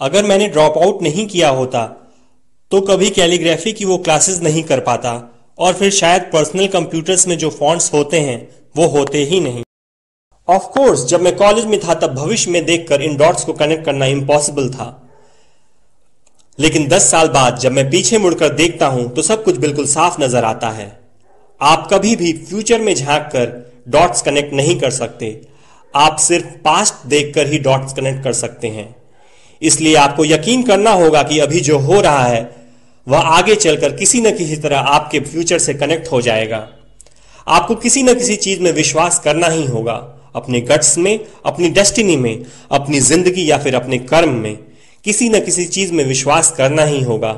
अगर मैंने drop out नहीं किया होता तो कभी कैलीग्राफी की वो क्लासेस नहीं कर पाता और फिर शायद पर्सनल कंप्यूटर्स में जो फॉन्ट्स होते हैं वो होते ही नहीं। ऑफ कोर्स जब मैं कॉलेज में था तब भविष्य में देखकर इन डॉट्स को कनेक्ट करना इम्पॉसिबल था, लेकिन 10 साल बाद जब मैं पीछे मुड़कर देखता हूं तो सब कुछ बिल्कुल साफ नजर आता है। आप कभी भी फ्यूचर में झांक कर डॉट्स कनेक्ट नहीं कर सकते, आप सिर्फ पास्ट देखकर ही डॉट्स कनेक्ट कर सकते हैं। इसलिए आपको यकीन करना होगा कि अभी जो हो रहा है वह आगे चलकर किसी न किसी तरह आपके फ्यूचर से कनेक्ट हो जाएगा। आपको किसी न किसी चीज में विश्वास करना ही होगा, अपने गट्स में, अपनी डेस्टिनी में, अपनी जिंदगी या फिर अपने कर्म में किसी न किसी चीज में विश्वास करना ही होगा,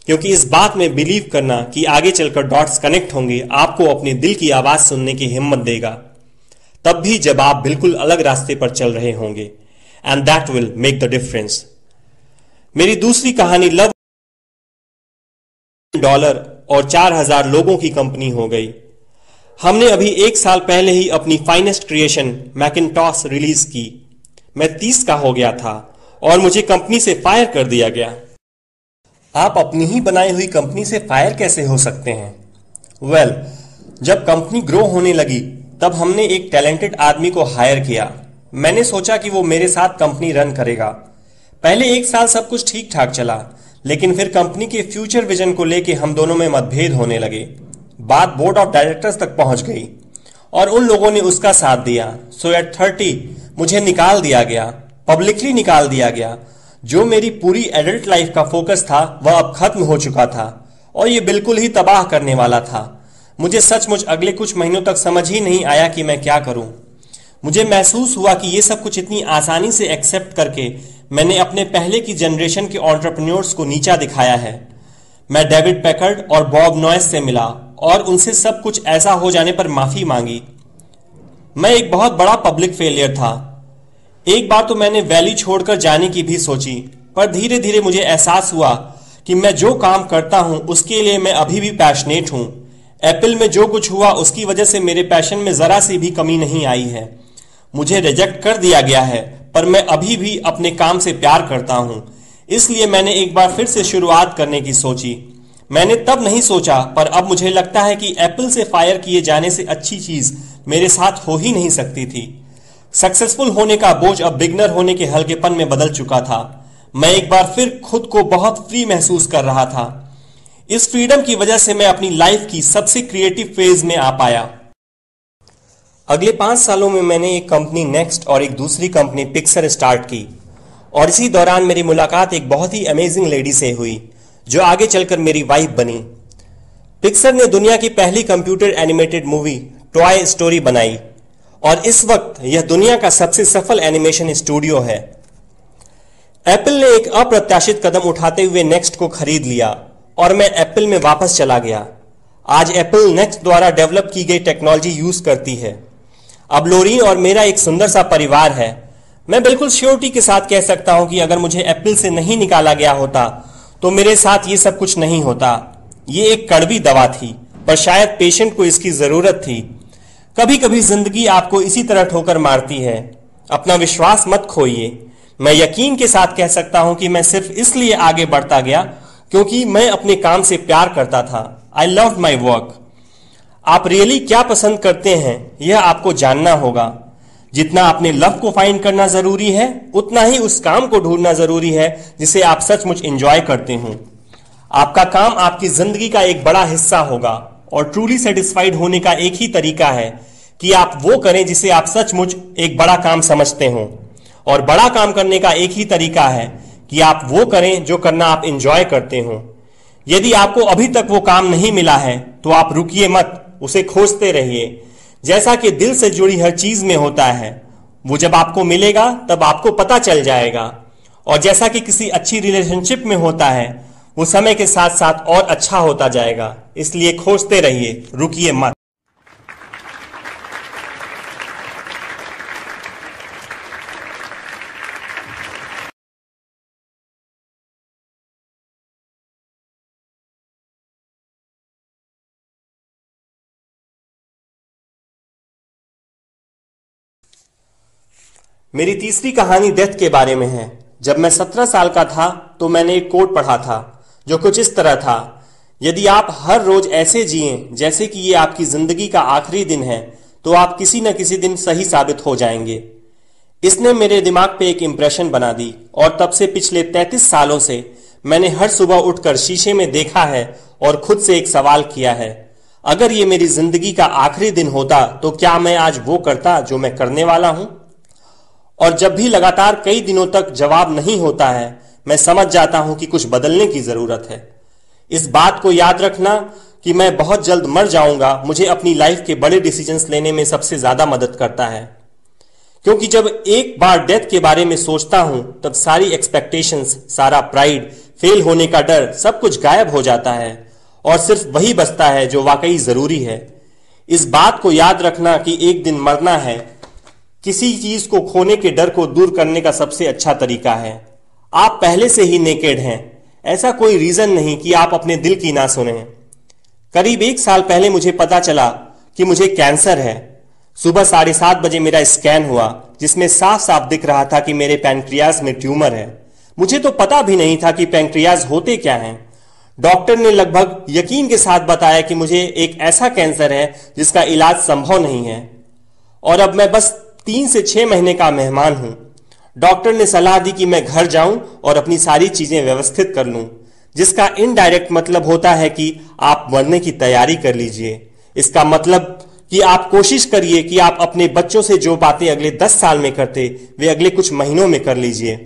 क्योंकि इस बात में बिलीव करना कि आगे चलकर डॉट्स कनेक्ट होंगे आपको अपने दिल की आवाज सुनने की हिम्मत देगा, तब भी जब आप बिल्कुल अलग रास्ते पर चल रहे होंगे। And that will make the difference. मेरी दूसरी कहानी लव डॉलर और 4000 लोगों की कंपनी हो गई। हमने अभी 1 साल पहले ही अपनी फाइनेस्ट क्रिएशन मैकिन्टॉश रिलीज की। मैं 30 का हो गया था और मुझे कंपनी से फायर कर दिया गया। आप अपनी ही बनाई हुई कंपनी से फायर कैसे हो सकते हैं? वेल, जब कंपनी ग्रो होने लगी तब हमने एक टैलेंटेड आदमी को हायर किया। मैंने सोचा कि वो मेरे साथ कंपनी रन करेगा। पहले 1 साल सब कुछ ठीक ठाक चला, लेकिन फिर कंपनी के फ्यूचर विजन को लेके हम दोनों में मतभेद होने लगे। बात बोर्ड ऑफ डायरेक्टर्स तक पहुंच गई और उन लोगों ने उसका साथ दिया। सो एट 30 मुझे निकाल दिया गया, पब्लिकली निकाल दिया गया। जो मेरी पूरी एडल्ट लाइफ का फोकस था वह अब खत्म हो चुका था और यह बिल्कुल ही तबाह करने वाला था। मुझे सचमुच अगले कुछ महीनों तक समझ ही नहीं आया कि मैं क्या करूं। मुझे महसूस हुआ कि यह सब कुछ इतनी आसानी से एक्सेप्ट करके मैंने अपने पहले की जनरेशन के एंटरप्रेन्योर्स को नीचा दिखाया है। मैं डेविड पैकर्ड और बॉब नॉयस से मिला और उनसे सब कुछ ऐसा हो जाने पर माफी मांगी। मैं एक बहुत बड़ा पब्लिक फेलियर था। एक बार तो मैंने वैली छोड़कर जाने की भी सोची, पर धीरे धीरे मुझे एहसास हुआ कि मैं जो काम करता हूं उसके लिए मैं अभी भी पैशनेट हूं। एप्पल में जो कुछ हुआ उसकी वजह से मेरे पैशन में जरा सी भी कमी नहीं आई है। मुझे रिजेक्ट कर दिया गया है, पर मैं अभी भी अपने काम से प्यार करता हूं। इसलिए मैंने एक बार फिर से शुरुआत करने की सोची। मैंने तब नहीं सोचा, पर अब मुझे लगता है कि एप्पल से फायर किए जाने से अच्छी चीज मेरे साथ हो ही नहीं सकती थी। सक्सेसफुल होने का बोझ अब बिगनर होने के हल्केपन में बदल चुका था। मैं एक बार फिर खुद को बहुत फ्री महसूस कर रहा था। इस फ्रीडम की वजह से मैं अपनी लाइफ की सबसे क्रिएटिव फेज में आ पाया। अगले 5 सालों में मैंने एक कंपनी नेक्स्ट और एक दूसरी कंपनी पिक्सर स्टार्ट की और इसी दौरान मेरी मुलाकात एक बहुत ही अमेजिंग लेडी से हुई जो आगे चलकर मेरी वाइफ बनी। पिक्सर ने दुनिया की पहली computer animated movie toy story बनाई और इस वक्त यह दुनिया का सबसे सफल एनिमेशन स्टूडियो है। एप्पल ने एक अप्रत्याशित कदम उठाते हुए नेक्स्ट को खरीद लिया और मैं एप्पल में वापस चला गया। आज एप्पल नेक्स्ट द्वारा डेवलप की गई टेक्नोलॉजी यूज करती है। अब लोरीन और मेरा एक सुंदर सा परिवार है। मैं बिल्कुल श्योरिटी के साथ कह सकता हूं कि अगर मुझे एप्पल से नहीं निकाला गया होता तो मेरे साथ ये सब कुछ नहीं होता। ये एक कड़वी दवा थी, पर शायद पेशेंट को इसकी जरूरत थी। कभी कभी जिंदगी आपको इसी तरह ठोकर मारती है। अपना विश्वास मत खोइए। मैं यकीन के साथ कह सकता हूं कि मैं सिर्फ इसलिए आगे बढ़ता गया क्योंकि मैं अपने काम से प्यार करता था। I love my work. आप रियली क्या पसंद करते हैं यह आपको जानना होगा। जितना अपने लव को फाइंड करना जरूरी है, उतना ही उस काम को ढूंढना जरूरी है जिसे आप सचमुच एंजॉय करते हो। आपका काम आपकी जिंदगी का एक बड़ा हिस्सा होगा और ट्रूली सेटिस्फाइड होने का एक ही तरीका है कि आप वो करें जिसे आप सचमुच एक बड़ा काम समझते हो, और बड़ा काम करने का एक ही तरीका है कि आप वो करें जो करना आप एंजॉय करते हो। यदि आपको अभी तक वो काम नहीं मिला है तो आप रुकिए मत, उसे खोजते रहिए। जैसा कि दिल से जुड़ी हर चीज में होता है, वो जब आपको मिलेगा तब आपको पता चल जाएगा। और जैसा कि किसी अच्छी रिलेशनशिप में होता है, वो समय के साथ साथ और अच्छा होता जाएगा। इसलिए खोजते रहिए, रुकिए मत। मेरी तीसरी कहानी डेथ के बारे में है। जब मैं 17 साल का था तो मैंने एक कोट पढ़ा था जो कुछ इस तरह था, यदि आप हर रोज ऐसे जिएं जैसे कि ये आपकी जिंदगी का आखिरी दिन है तो आप किसी न किसी दिन सही साबित हो जाएंगे। इसने मेरे दिमाग पे एक इम्प्रेशन बना दी और तब से पिछले 33 सालों से मैंने हर सुबह उठकर शीशे में देखा है और खुद से एक सवाल किया है, अगर ये मेरी जिंदगी का आखिरी दिन होता तो क्या मैं आज वो करता जो मैं करने वाला हूं? और जब भी लगातार कई दिनों तक जवाब नहीं होता है, मैं समझ जाता हूं कि कुछ बदलने की जरूरत है। इस बात को याद रखना कि मैं बहुत जल्द मर जाऊंगा मुझे अपनी लाइफ के बड़े डिसीजंस लेने में सबसे ज्यादा मदद करता है, क्योंकि जब एक बार डेथ के बारे में सोचता हूं तब सारी एक्सपेक्टेशंस, सारा प्राइड, फेल होने का डर, सब कुछ गायब हो जाता है और सिर्फ वही बचता है जो वाकई जरूरी है। इस बात को याद रखना कि एक दिन मरना है किसी चीज को खोने के डर को दूर करने का सबसे अच्छा तरीका है। आप पहले से ही नेकेड हैं, ऐसा कोई रीजन नहीं कि आप अपने दिल की ना सुने। करीब 1 साल पहले मुझे पता चला कि मुझे कैंसर है। सुबह 7:30 बजे मेरा स्कैन हुआ जिसमें साफ साफ दिख रहा था कि मेरे पैंक्रियाज में ट्यूमर है। मुझे तो पता भी नहीं था कि पैंक्रियाज होते क्या हैं। डॉक्टर ने लगभग यकीन के साथ बताया कि मुझे एक ऐसा कैंसर है जिसका इलाज संभव नहीं है और अब मैं बस 3 से 6 महीने का मेहमान हूं। डॉक्टर ने सलाह दी कि मैं घर जाऊं और अपनी सारी चीजें व्यवस्थित कर लूं, जिसका इनडायरेक्ट मतलब होता है कि आप मरने की तैयारी कर लीजिए। इसका मतलब कि आप कोशिश करिए कि आप अपने बच्चों से जो बातें अगले 10 साल में करते वे अगले कुछ महीनों में कर लीजिए।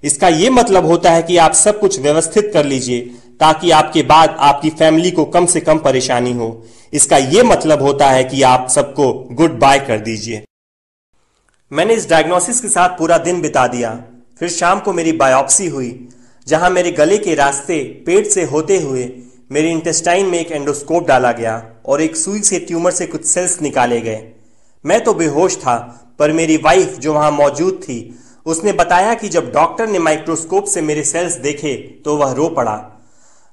इसका यह मतलब होता है कि आप सब कुछ व्यवस्थित कर लीजिए ताकि आपके बाद आपकी फैमिली को कम से कम परेशानी हो। इसका यह मतलब होता है कि आप सबको गुड बाय कर दीजिए। मैंने इस डायग्नोसिस के साथ पूरा दिन बिता दिया। फिर शाम को मेरी बायोप्सी हुई जहां मेरे गले के रास्ते पेट से होते हुए मेरे इंटेस्टाइन में एक एंडोस्कोप डाला गया और एक सुई से ट्यूमर से कुछ सेल्स निकाले गए। मैं तो बेहोश था, पर मेरी वाइफ जो वहां मौजूद थी उसने बताया कि जब डॉक्टर ने माइक्रोस्कोप से मेरे सेल्स देखे तो वह रो पड़ा।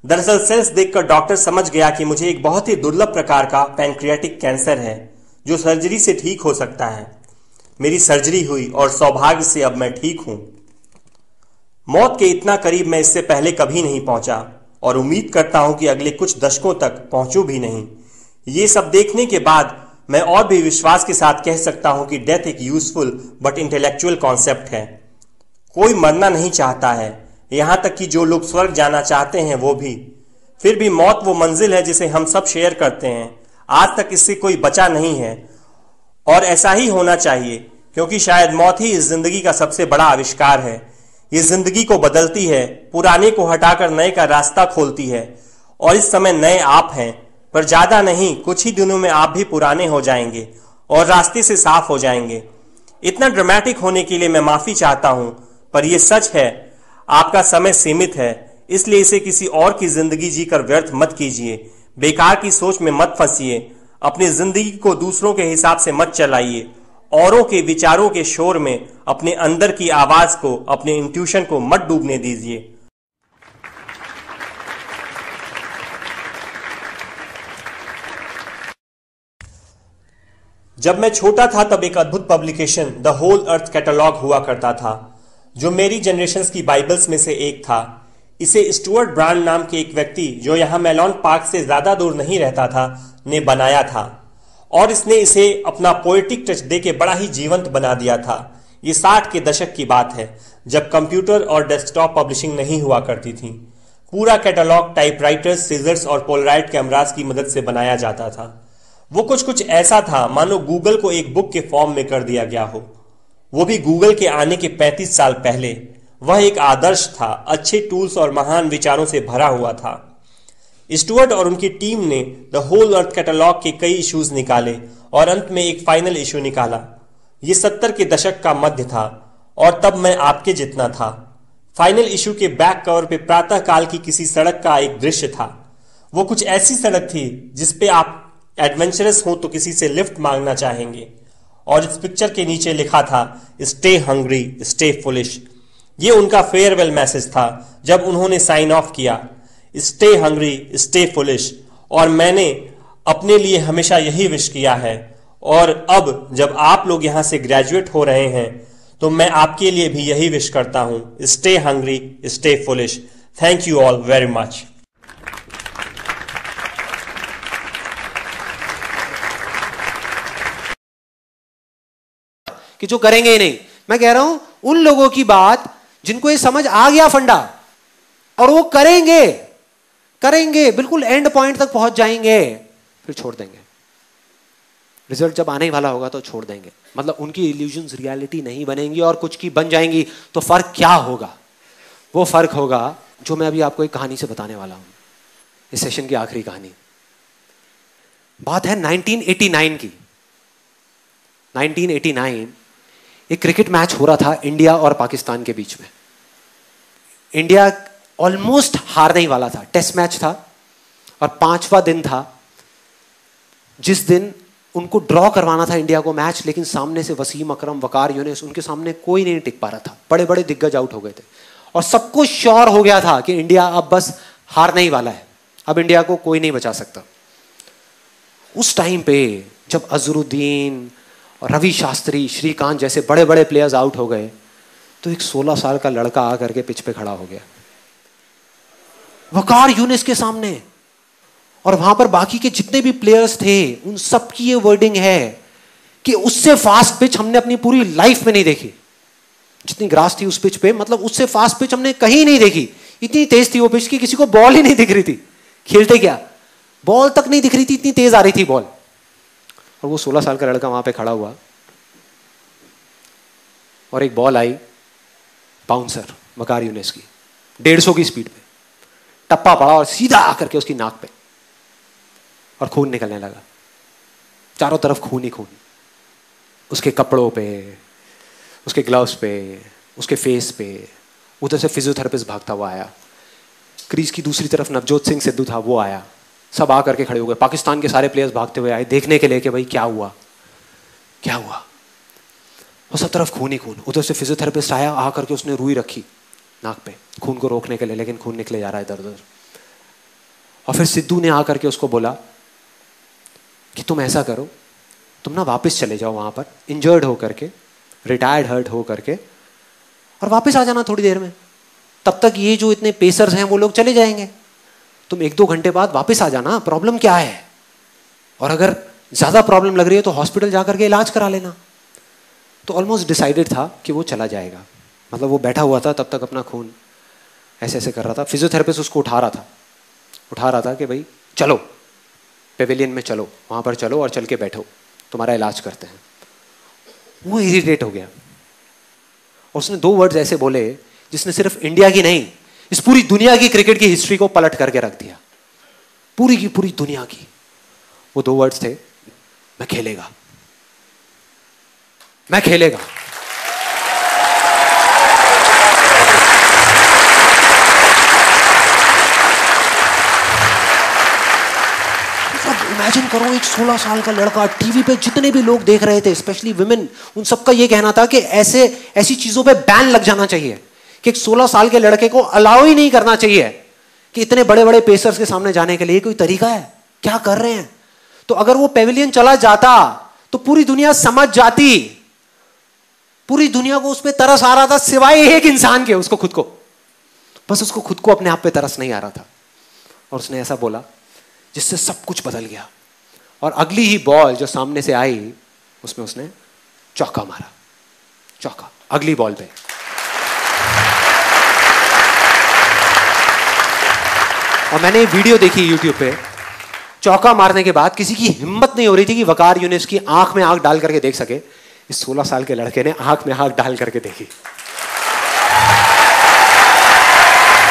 दरअसल सेल्स देखकर डॉक्टर समझ गया कि मुझे एक बहुत ही दुर्लभ प्रकार का पैंक्रियाटिक कैंसर है जो सर्जरी से ठीक हो सकता है। मेरी सर्जरी हुई और सौभाग्य से अब मैं ठीक हूं। मौत के इतना करीब मैं इससे पहले कभी नहीं पहुंचा और उम्मीद करता हूं कि अगले कुछ दशकों तक पहुंचूं भी नहीं। ये सब देखने के बाद मैं और भी विश्वास के साथ कह सकता हूं कि डेथ एक यूजफुल बट इंटेलेक्चुअल कॉन्सेप्ट है। कोई मरना नहीं चाहता है, यहां तक कि जो लोग स्वर्ग जाना चाहते हैं वो भी। फिर भी मौत वो मंजिल है जिसे हम सब शेयर करते हैं। आज तक इससे कोई बचा नहीं है और ऐसा ही होना चाहिए, क्योंकि शायद मौत ही इस जिंदगी का सबसे बड़ा आविष्कार है। ये जिंदगी को बदलती है, पुराने को हटाकर नए का रास्ता खोलती है और इस समय नए आप हैं, पर ज्यादा नहीं, कुछ ही दिनों में आप भी पुराने हो जाएंगे और रास्ते से साफ हो जाएंगे। इतना ड्रामेटिक होने के लिए मैं माफी चाहता हूं, पर यह सच है। आपका समय सीमित है, इसलिए इसे किसी और की जिंदगी जीकर व्यर्थ मत कीजिए। बेकार की सोच में मत फंसिए। अपनी जिंदगी को दूसरों के हिसाब से मत चलाइए। औरों के विचारों के शोर में अपने अंदर की आवाज को, अपने इंट्यूशन को मत डूबने दीजिए। जब मैं छोटा था तब एक अद्भुत publication The Whole Earth Catalog हुआ करता था, जो मेरी जनरेशंस की बाइबल्स में से एक था। इसे स्टुअर्ट ब्रांड नाम के एक व्यक्ति, जो यहां मेलॉन पार्क से ज्यादा दूर नहीं रहता था, ने बनाया था और इसने इसे अपना पोएटिक टच देके बड़ा ही जीवंत बना दिया था। ये 60 के दशक की बात है, जब कंप्यूटर और डेस्कटॉप पब्लिशिंग नहीं हुआ करती थी। पूरा कैटलॉग टाइपराइटर्स, सीजर्स और पोलराइड कैमरास की मदद से बनाया जाता था। वो कुछ ऐसा था मानो गूगल को एक बुक के फॉर्म में कर दिया गया हो, वो भी गूगल के आने के 35 साल पहले। वह एक आदर्श था, अच्छे टूल्स और महान विचारों से भरा हुआ था। स्टुअर्ट और उनकी टीम ने द होल अर्थ कैटलॉग के कई इश्यूज निकाले और अंत में एक फाइनल इश्यू निकाला। ये 70 के दशक का मध्य था और तब मैं आपके जितना था। फाइनल इश्यू के बैक कवर पे प्रातः काल की किसी सड़क का एक दृश्य था। वो कुछ ऐसी सड़क थी जिसपे आप एडवेंचरस हो तो किसी से लिफ्ट मांगना चाहेंगे, और इस पिक्चर के नीचे लिखा था स्टे हंग्री स्टे फुलिश। ये उनका फेयरवेल मैसेज था जब उन्होंने साइन ऑफ किया, स्टे हंग्री स्टे फुलिश। और मैंने अपने लिए हमेशा यही विश किया है। और अब जब आप लोग यहां से ग्रेजुएट हो रहे हैं तो मैं आपके लिए भी यही विश करता हूं, stay hungry, stay foolish. Thank you all very much. कि जो करेंगे ही नहीं, मैं कह रहा हूं उन लोगों की बात जिनको ये समझ आ गया फंडा, और वो करेंगे करेंगे बिल्कुल एंड पॉइंट तक पहुंच जाएंगे, फिर छोड़ देंगे। रिजल्ट जब आने वाला होगा तो छोड़ देंगे, मतलब उनकी इल्यूजन्स रियलिटी नहीं बनेंगी और कुछ की बन जाएंगी। तो फर्क क्या होगा? वो फर्क होगा जो मैं अभी आपको एक कहानी से बताने वाला हूं, इस सेशन की आखिरी कहानी। बात है 1989 की। 1989 एक क्रिकेट मैच हो रहा था इंडिया और पाकिस्तान के बीच में। इंडिया ऑलमोस्ट हारने ही वाला था, टेस्ट मैच था और 5वां दिन था जिस दिन उनको ड्रॉ करवाना था इंडिया को मैच, लेकिन सामने से वसीम अकरम, वकार यूनिस, उनके सामने कोई नहीं टिक पा रहा था। बड़े बड़े दिग्गज आउट हो गए थे और सबको श्योर हो गया था कि इंडिया अब बस हारने ही वाला है, अब इंडिया को कोई नहीं बचा सकता। उस टाइम पे जब अजरुद्दीन और रवि शास्त्री, श्रीकांत जैसे बड़े बड़े प्लेयर्स आउट हो गए, तो एक 16 साल का लड़का आकर के पिच पे खड़ा हो गया वकार यूनिस के सामने। और वहां पर बाकी के जितने भी प्लेयर्स थे उन सबकी ये वर्डिंग है कि उससे फास्ट पिच हमने अपनी पूरी लाइफ में नहीं देखी। जितनी ग्रास थी उस पिच पे, मतलब उससे फास्ट पिच हमने कहीं नहीं देखी। इतनी तेज थी वो पिच कि किसी को बॉल ही नहीं दिख रही थी, खेलते क्या बॉल तक नहीं दिख रही थी, इतनी तेज आ रही थी बॉल। और वो 16 साल का लड़का वहां पे खड़ा हुआ और एक बॉल आई बाउंसर वकार यूनिस की 150 की स्पीड पे, टप्पा पड़ा और सीधा आकर के उसकी नाक पे, और खून निकलने लगा। चारों तरफ खून ही खून, उसके कपड़ों पे, उसके ग्लव्स पे, उसके फेस पे। उधर से फिजियोथेरेपिस्ट भागता हुआ आया, क्रीज की दूसरी तरफ नवजोत सिंह सिद्धू था, वो आया। सब आकर के खड़े हो गए, पाकिस्तान के सारे प्लेयर्स भागते हुए आए देखने के लिए कि भाई क्या हुआ क्या हुआ। और सब तरफ खून ही खून। उधर से फिजियोथेरेपिस्ट आया, आकर के उसने रुई रखी नाक पे खून को रोकने के लिए, लेकिन खून निकले जा रहा है इधर उधर। और फिर सिद्धू ने आकर के उसको बोला कि तुम ऐसा करो, तुम ना वापस चले जाओ वहां पर इंजर्ड हो करके, रिटायर्ड हर्ट हो करके, और वापस आ जाना थोड़ी देर में। तब तक ये जो इतने पेसर्स हैं वो लोग चले जाएंगे, तुम 1-2 घंटे बाद वापस आ जाना, प्रॉब्लम क्या है। और अगर ज्यादा प्रॉब्लम लग रही है तो हॉस्पिटल जाकर के इलाज करा लेना। तो ऑलमोस्ट डिसाइडेड था कि वो चला जाएगा, मतलब वो बैठा हुआ था तब तक अपना खून ऐसे ऐसे कर रहा था। फिजियोथेरेपिस्ट उसको उठा रहा था कि भाई चलो पेविलियन में चलो, वहां पर चलो और चल के बैठो, तुम्हारा इलाज करते हैं। वो इरिटेट हो गया और उसने 2 वर्ड्स ऐसे बोले जिसने सिर्फ इंडिया की नहीं, इस पूरी दुनिया की क्रिकेट की हिस्ट्री को पलट करके रख दिया, पूरी की पूरी दुनिया की। वो 2 वर्ड्स थे, मैं खेलेगा, मैं खेलेगा। इमेजिन करो, एक 16 साल का लड़का, टीवी पे जितने भी लोग देख रहे थे, स्पेशली विमेन, उन सबका ये कहना था कि ऐसी चीजों पे बैन लग जाना चाहिए, कि एक 16 साल के लड़के को अलाउ ही नहीं करना चाहिए कि इतने बड़े बड़े पेसर्स के सामने जाने के लिए। कोई तरीका है? क्या कर रहे हैं? तो अगर वो पेविलियन चला जाता तो पूरी दुनिया समझ जाती, पूरी दुनिया को उस पर तरस आ रहा था सिवाय एक इंसान के, उसको खुद को। बस उसको खुद को अपने आप पे तरस नहीं आ रहा था, और उसने ऐसा बोला जिससे सब कुछ बदल गया। और अगली ही बॉल जो सामने से आई उसमें उसने चौका मारा, चौका अगली बॉल पे। और मैंने वीडियो देखी YouTube पे, चौका मारने के बाद किसी की हिम्मत नहीं हो रही थी कि वकार यूनिस की आंख में आंख डाल करके देख सके। इस 16 साल के लड़के ने आंख में आंख डाल करके देखी,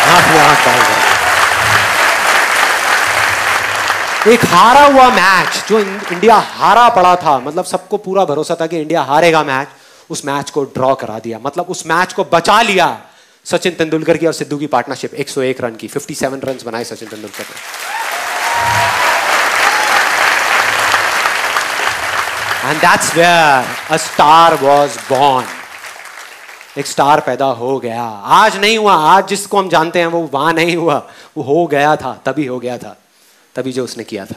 आंख में आंख डाल करके। एक हारा हुआ मैच, जो इंडिया हारा पड़ा था, मतलब सबको पूरा भरोसा था कि इंडिया हारेगा मैच, उस मैच को ड्रॉ करा दिया, मतलब उस मैच को बचा लिया। सचिन तेंदुलकर की और सिद्धू की पार्टनरशिप 101 रन की, 57 रन बनाए सचिन तेंदुलकर ने। And that's where a star was born. एक स्टार पैदा हो गया। आज नहीं हुआ, आज जिसको हम जानते हैं वो वहां नहीं हुआ, वो हो गया था, तभी हो गया था, तभी जो उसने किया था।